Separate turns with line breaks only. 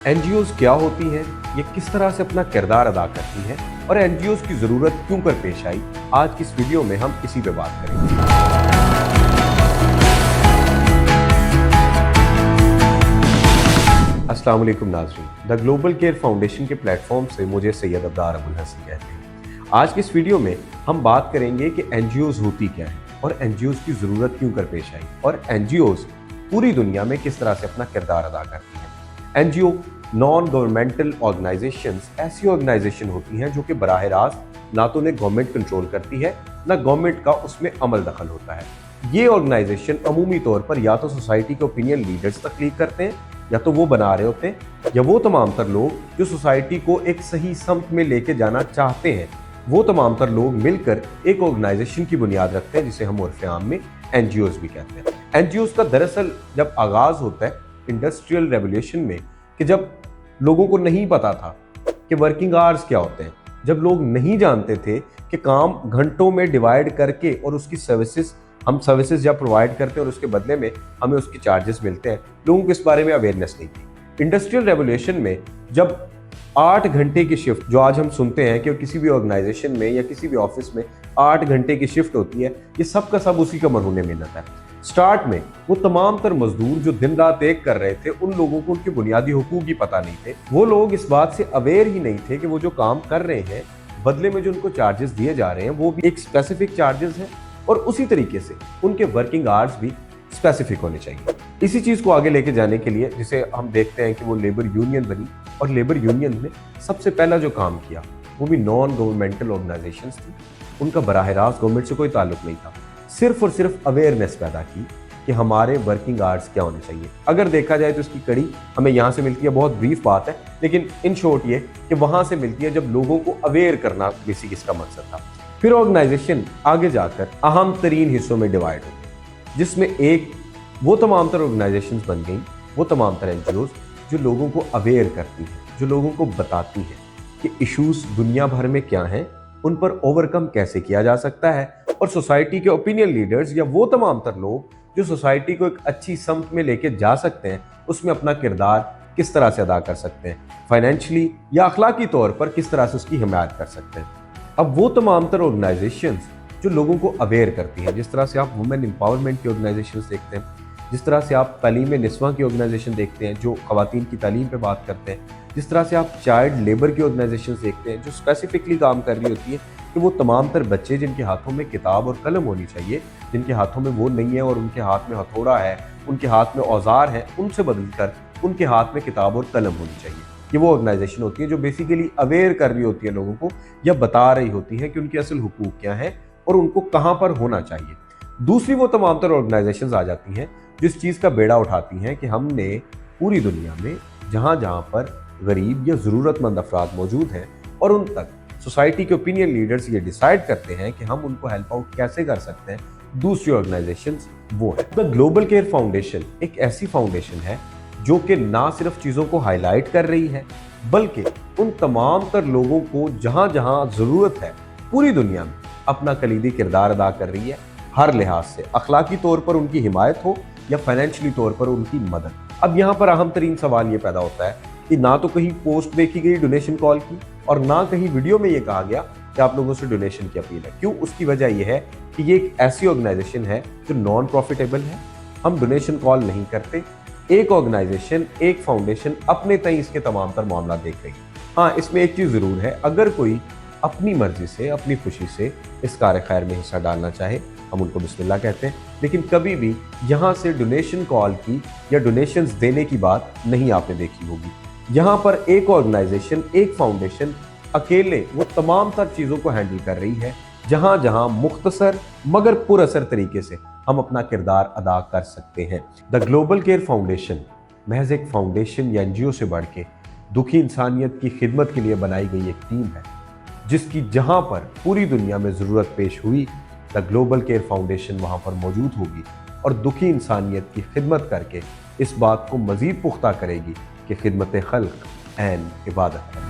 NGOs क्या होती हैं, ये किस तरह से अपना किरदार अदा करती हैं और एनजीओज की ज़रूरत क्यों कर पेश आई, आज की इस वीडियो में हम इसी पे बात करेंगे। अस्सलाम वालेकुम नाज़रीन, द ग्लोबल केयर फाउंडेशन के प्लेटफॉर्म से मुझे सैयद अब्दार अबुल हसन कहते हैं। आज की इस वीडियो में हम बात करेंगे कि एनजीओज होती क्या है और एनजीओज की ज़रूरत क्यों कर पेश आई और एनजीओज पूरी दुनिया में किस तरह से अपना किरदार अदा करती हैं। एनजीओ नॉन गवर्नमेंटल ऑर्गेनाइजेशंस ऐसी ऑर्गेनाइजेशन होती हैं जो कि बराह रास्त ना तो उन्हें गवर्नमेंट कंट्रोल करती है ना गवर्नमेंट का उसमें अमल दखल होता है। ये ऑर्गेनाइजेशन अमूमी तौर पर या तो सोसाइटी के ओपिनियन लीडर्स तख्लीक करते हैं या तो वो बना रहे होते हैं या वो तमाम तर लोग जो सोसाइटी को एक सही समत में लेके जाना चाहते हैं, वो तमाम तर लोग मिलकर एक ऑर्गेनाइजेशन की बुनियाद रखते हैं जिसे हम उर्फ़ आम में एनजीओज भी कहते हैं। एनजीओज का दरअसल जब आगाज़ होता है इंडस्ट्रियल रेवोल्यूशन में, कि जब लोगों को नहीं पता था कि वर्किंग आवर्स क्या होते हैं, जब लोग नहीं जानते थे कि काम घंटों में डिवाइड करके और उसकी हम सर्विसेज जब प्रोवाइड करते हैं और उसके बदले में हमें उसके चार्जेस मिलते हैं, लोगों को इस बारे में अवेयरनेस नहीं थी। इंडस्ट्रियल रेवोल्यूशन में जब 8 घंटे की शिफ्ट, जो आज हम सुनते हैं कि किसी भी ऑर्गेनाइजेशन में या किसी भी ऑफिस में 8 घंटे की शिफ्ट होती है, ये सब का सब उसी का मरहूने मेहनत है। स्टार्ट में वो तमाम तर मजदूर जो दिन रात एक कर रहे थे, उन लोगों को उनके बुनियादी हुकूक ही पता नहीं थे। वो लोग इस बात से अवेयर ही नहीं थे कि वो जो काम कर रहे हैं बदले में जो उनको चार्जेस दिए जा रहे हैं वो भी एक स्पेसिफिक चार्जेस हैं और उसी तरीके से उनके वर्किंग आवर्स भी स्पेसिफिक होने चाहिए। इसी चीज़ को आगे लेके जाने के लिए जिसे हम देखते हैं कि वो लेबर यूनियन बनी और लेबर यूनियन ने सबसे पहला जो काम किया वो भी नॉन गवर्नमेंटल ऑर्गेनाइजेशंस थी। उनका बराह रास्त गवर्नमेंट से कोई ताल्लुक नहीं था, सिर्फ और सिर्फ अवेयरनेस पैदा की कि हमारे वर्किंग आवर्स क्या होने चाहिए। अगर देखा जाए तो इसकी कड़ी हमें यहाँ से मिलती है, बहुत ब्रीफ बात है, लेकिन इन शॉर्ट ये कि वहाँ से मिलती है जब लोगों को अवेयर करना बेसिक इसका मकसद था। फिर ऑर्गेनाइजेशन आगे जाकर अहम तरीन हिस्सों में डिवाइड हो गई, जिसमें एक वो तमाम तर ऑर्गेनाइजेशंस बन गई, वो तमाम तर एनजीओज जो लोगों को अवेयर करती हैं, जो लोगों को बताती हैं कि इश्यूज दुनिया भर में क्या हैं, उन पर ओवरकम कैसे किया जा सकता है और सोसाइटी के ओपिनियन लीडर्स या वो तमाम तर लोग जो सोसाइटी को एक अच्छी समत में लेके जा सकते हैं, उसमें अपना किरदार किस तरह से अदा कर सकते हैं, फाइनेंशियली या अखलाकी तौर पर किस तरह से उसकी हिमायत कर सकते हैं। अब वो तमाम तर ऑर्गेनाइजेशंस जो लोगों को अवेयर करती हैं, जिस तरह से आप वुमेन एम्पावरमेंट की ऑर्गेनाइजेशंस देखते हैं, जिस तरह से आप तालीम निस्वां की ऑर्गेनाइजेशन देखते हैं जो ख़वातीन की तालीम पे बात करते हैं, जिस तरह से आप चाइल्ड लेबर की ऑर्गेनाइजेशंस देखते हैं जो स्पेसिफिकली काम कर रही होती है कि वो तमाम तर बच्चे जिनके हाथों में किताब और कलम होनी चाहिए, जिनके हाथों में वो नहीं है और उनके हाथ में हथौड़ा है, उनके हाथ में औजार है, उनसे बदलकर उनके हाथ में किताब और कलम होनी चाहिए। ये वो ऑर्गेनाइजेशन होती है जो बेसिकली अवेयर कर रही होती है लोगों को, या बता रही होती है कि उनके असल हुकूक क्या हैं और उनको कहाँ पर होना चाहिए। दूसरी वो तमाम तर ऑर्गेनाइजेशंस आ जाती हैं जिस चीज़ का बेड़ा उठाती हैं कि हमने पूरी दुनिया में जहाँ जहाँ पर गरीब या ज़रूरतमंद अफराद मौजूद हैं और उन तक सोसाइटी के ओपिनियन लीडर्स ये डिसाइड करते हैं कि हम उनको हेल्प आउट कैसे कर सकते हैं, दूसरी ऑर्गेनाइजेशंस वो है। द ग्लोबल केयर फाउंडेशन एक ऐसी फाउंडेशन है जो कि ना सिर्फ चीज़ों को हाईलाइट कर रही है बल्कि उन तमाम तर लोगों को जहाँ जहाँ ज़रूरत है पूरी दुनिया में अपना कलीदी किरदार अदा कर रही है, हर लिहाज से, अखलाकी तौर पर उनकी हिमायत हो या फाइनेंशियली तौर पर उनकी मदद। अब यहाँ पर अहम तरीन सवाल ये पैदा होता है कि ना तो कहीं पोस्ट देखी गई डोनेशन कॉल की और ना कहीं वीडियो में ये कहा गया कि आप लोगों से डोनेशन की अपील है। क्यों? उसकी वजह यह है कि ये एक ऐसी ऑर्गेनाइजेशन है जो नॉन प्रॉफिटेबल है, हम डोनेशन कॉल नहीं करते। एक ऑर्गेनाइजेशन, एक फाउंडेशन अपने तय इसके तमाम तर मामला देख रही है। हाँ, इसमें एक चीज़ ज़रूर है, अगर कोई अपनी मर्जी से, अपनी खुशी से इस कार्य खैर में हिस्सा डालना चाहे, हम उनको बिस्मिल्लाह कहते हैं, लेकिन कभी भी यहाँ से डोनेशन कॉल की या डोनेशंस देने की बात नहीं आपने देखी होगी। यहाँ पर एक ऑर्गेनाइजेशन, एक फाउंडेशन अकेले वो तमाम तर चीज़ों को हैंडल कर रही है, जहाँ जहाँ मुख्तसर मगर पुरअसर तरीके से हम अपना किरदार अदा कर सकते हैं। द ग्लोबल केयर फाउंडेशन महज एक फाउंडेशन या एनजीओ से बढ़ के दुखी इंसानियत की खिदमत के लिए बनाई गई एक टीम है, जिसकी जहाँ पर पूरी दुनिया में ज़रूरत पेश हुई द ग्लोबल केयर फाउंडेशन वहाँ पर मौजूद होगी और दुखी इंसानियत की खिदमत करके इस बात को मज़ीद पुख्ता करेगी कि खिदमत खल्क ऐन इबादत है।